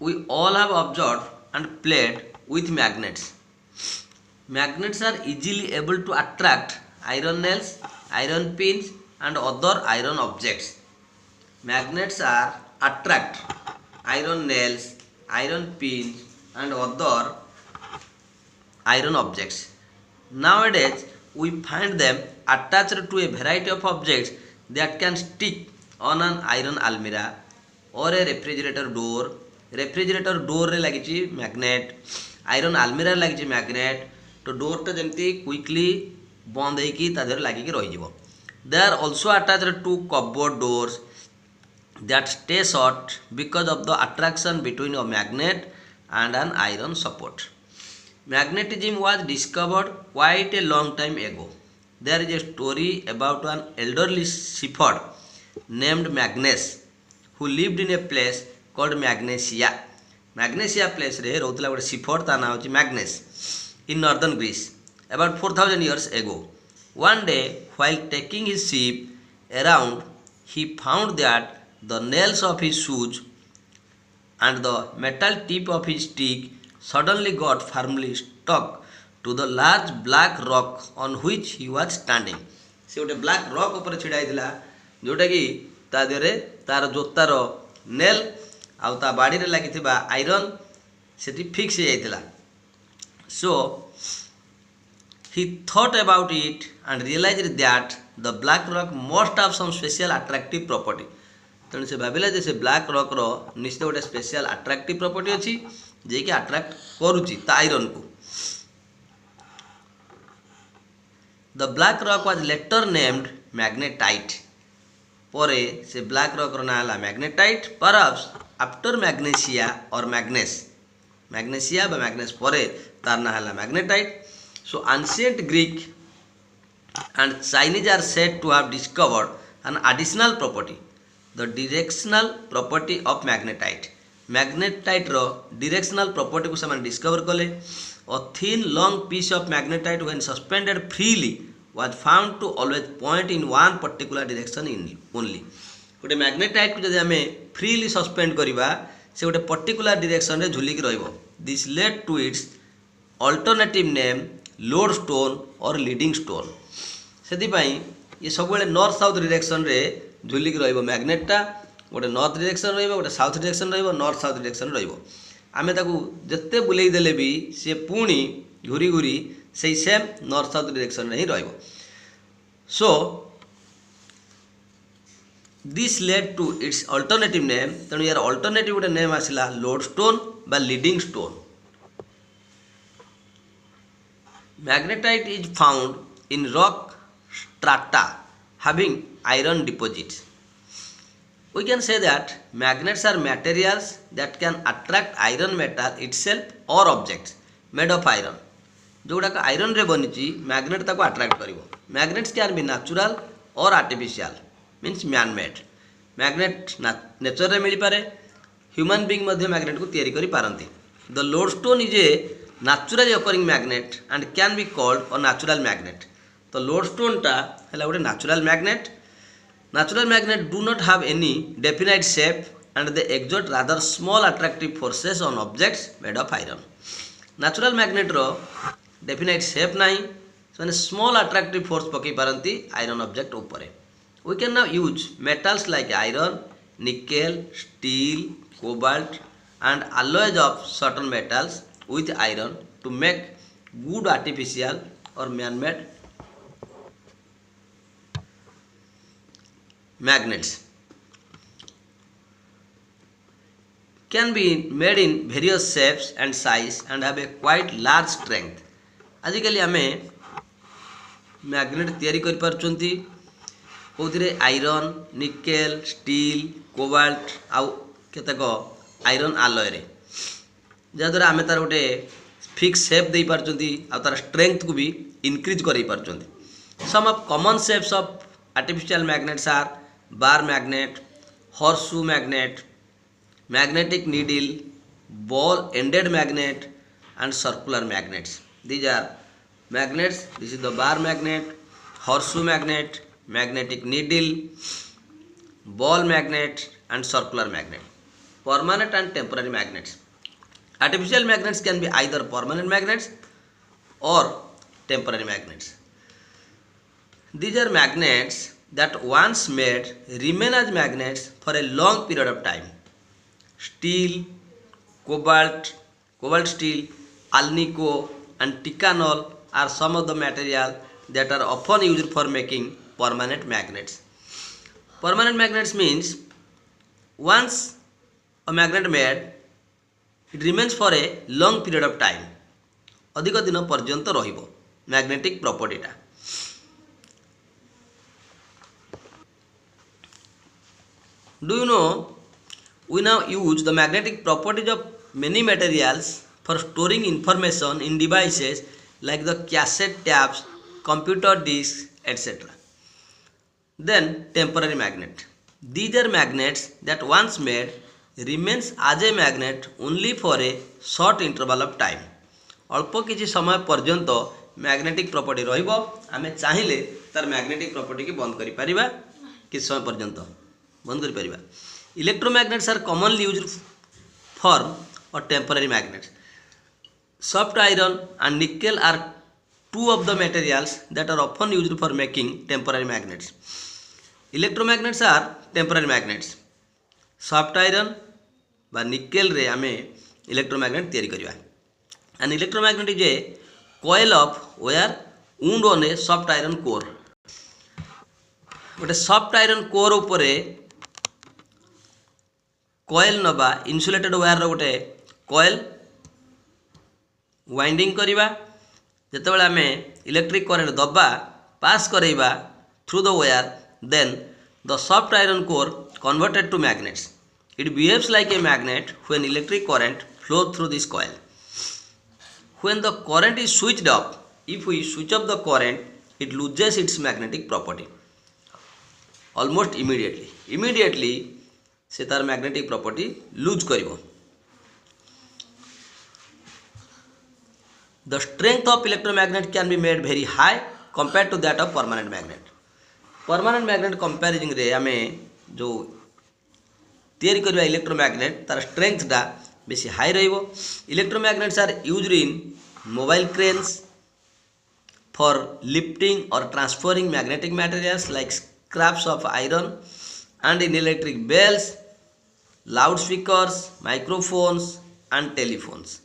We all have observed and played with magnets. Magnets are easily able to attract iron nails, iron pins, and other iron objects. Magnets are attract iron nails, iron pins, and other iron objects. Nowadays, we find them attached to a variety of objects that can stick on an iron almirah or a refrigerator door. Refrigerator door रे लगी magnet, iron almirah लगी magnet, तो door टा जमती quickly बंद होगी तादर लगी कि रही जीवो. They are also attached to cupboard doors that stay shut because of the attraction between a magnet and an iron support. Magnetism was discovered quite a long time ago. There is a story about an elderly shepherd named Magnus who lived in a place called Magnesia. Magnesia place रे रोतला गोटे shepherd ता नाम होची Magnus in northern Greece about 4000 years ago. One day while taking his sheep around he found that the nails of his shoes and the metal tip of his stick suddenly got firmly stuck to the large black rock on which he was standing. से गोटे block rock ऊपर छिड़ा होता जोटा कि ता देहरे तार जोतार nail आउ ता बाड़ी रे लगी आयरन से फिक्स हो जाता. सो he thought about it and realized that the black rock must have some special attractive property. तेणु से भाविला जे से ब्लैक रॉक रो निश्चित गोटे स्पेशल अट्राक्टिव प्रॉपर्टी अच्छी जे कि अट्रैक्ट करूची ता आयरन को. The black rock was later named magnetite. परे से ब्लैक रॉक रो ना हला मैग्नेटाइट. परहैप्स आफ्टर मैग्नेशिया और मैग्नेशिया बा मैग्नेस परे तार ना हला magnetite. So ancient Greek and Chinese are said to have discovered an additional property, the directional property of magnetite. Magnetite रो directional property को ସେମାନେ discover कले. A thin long piece of magnetite when suspended freely was found to always point in one particular direction only. गोटे magnetite को जदि आमे freely suspend करिबा से गोटे particular direction रे झुली कि रहइबो. This led to its alternative name lodestone or leading stone. ସେଥିପାଇଁ ये सब नॉर्थ साउथ डायरेक्शन रे झुलिक रहिबो. मैग्नेटटा गोटे नॉर्थ डायरेक्शन रहिबो, गोटे साउथ डायरेक्शन रहिबो, नॉर्थ साउथ डायरेक्शन रहिबो. आमे ताकू जत्ते बुलेई देले भी से पुणी घुरी घुरी सेही सेम नॉर्थ साउथ डायरेक्शन रे ही रहिबो. So this led to its alternative name. तेणु यार अल्टरनेटिव गोटे नेम आसिला लोडस्टोन बा leading stone. Magnetite is found in rock strata having iron deposits. We can say that magnets are materials that can attract iron metal itself or objects made of iron. जोड़ा का iron रे बनी magnet ताको attract करिवो. Magnets can be natural or artificial means man made. Magnet nature रे मिली पारे, human being मध्ये मैग्नेट को तैयारी करि पारंती. The lodestone is a naturally occurring magnet and can be called a natural magnet. तो लोडस्टोन टा है गोटे natural magnet. Natural magnet do not have any definite shape and they exert rather small attractive forces on objects made of iron. Natural magnet रो definite shape नहीं, से small attractive force पकई पारंती iron object ऊपर. We can now use metals like iron, nickel, steel, cobalt and alloys of certain metals with iron to make good artificial or man-made magnets. Can be made in various shapes and size and have a quite large strength. आजिकली आमे magnet तैयारी कर पारचंती कोथिरे iron, nickel, steel, cobalt आउ केतक iron आलॉय रे, जहाँद्वारा आमे तार गोटे fix shape दे पारचंती आ तार strength को भी इंक्रीज कर पारचंती. Some of common shapes of artificial magnets are bar magnet, horseshoe magnet, magnetic needle, ball ended magnet and circular magnets. These are magnets. This is the bar magnet, horseshoe magnet, magnetic needle, ball magnet and circular magnet. permanent and temporary magnets. Artificial magnets can be either permanent magnets or temporary magnets. These are magnets that once made remain as magnets for a long period of time. Steel, cobalt steel, alnico and ticanol are some of the material that are often used for making permanent magnets. Permanent magnets means once a magnet made, it remains for a long period of time. अधिक दिन पर्यंत रहिबो magnetic प्रॉपर्टीटा. Do you know we now use the magnetic properties of many materials for storing information in devices like the cassette tabs, computer disks, etc. Then temporary magnet. These are magnets that once made remains as a magnet only for a short interval of time. अल्प किसी समय पर्यंत magnetic property रहिबो. आमे चाहिले तार magnetic property की बंद करि परिबा किस समय पर्यंत बंद करि परिबा. Electromagnets are commonly used for or temporary magnets. Soft iron and nickel are two of the materials that are often used for making temporary magnets. Electromagnets are temporary magnets. Soft iron बा nickel रे आमे electromagnet तैयारी करिवा. An electromagnet is a coil of wire wound on a soft iron core. गोटे soft iron core उपरे coil नबा insulated wire गोटे coil winding करिवा. जेतेबेले आमे इलेक्ट्रिक करंट दबा पास करैबा through the wire, then the soft iron core converted to magnets. It behaves like a magnet when electric current flows through this coil. When the current is switched off, if we switch off the current, it loses its magnetic property almost immediately से तार magnetic property lose करिवो. The strength of electromagnet can be made very high compared to that of permanent magnet. Permanent magnet comparison रे आमे जो तैयारी करबा electromagnet तार strength टा बेसी हाई रहिबो. Electromagnets are used in mobile cranes for lifting or transferring magnetic materials like scraps of iron, and in electric bells, loudspeakers, microphones and telephones.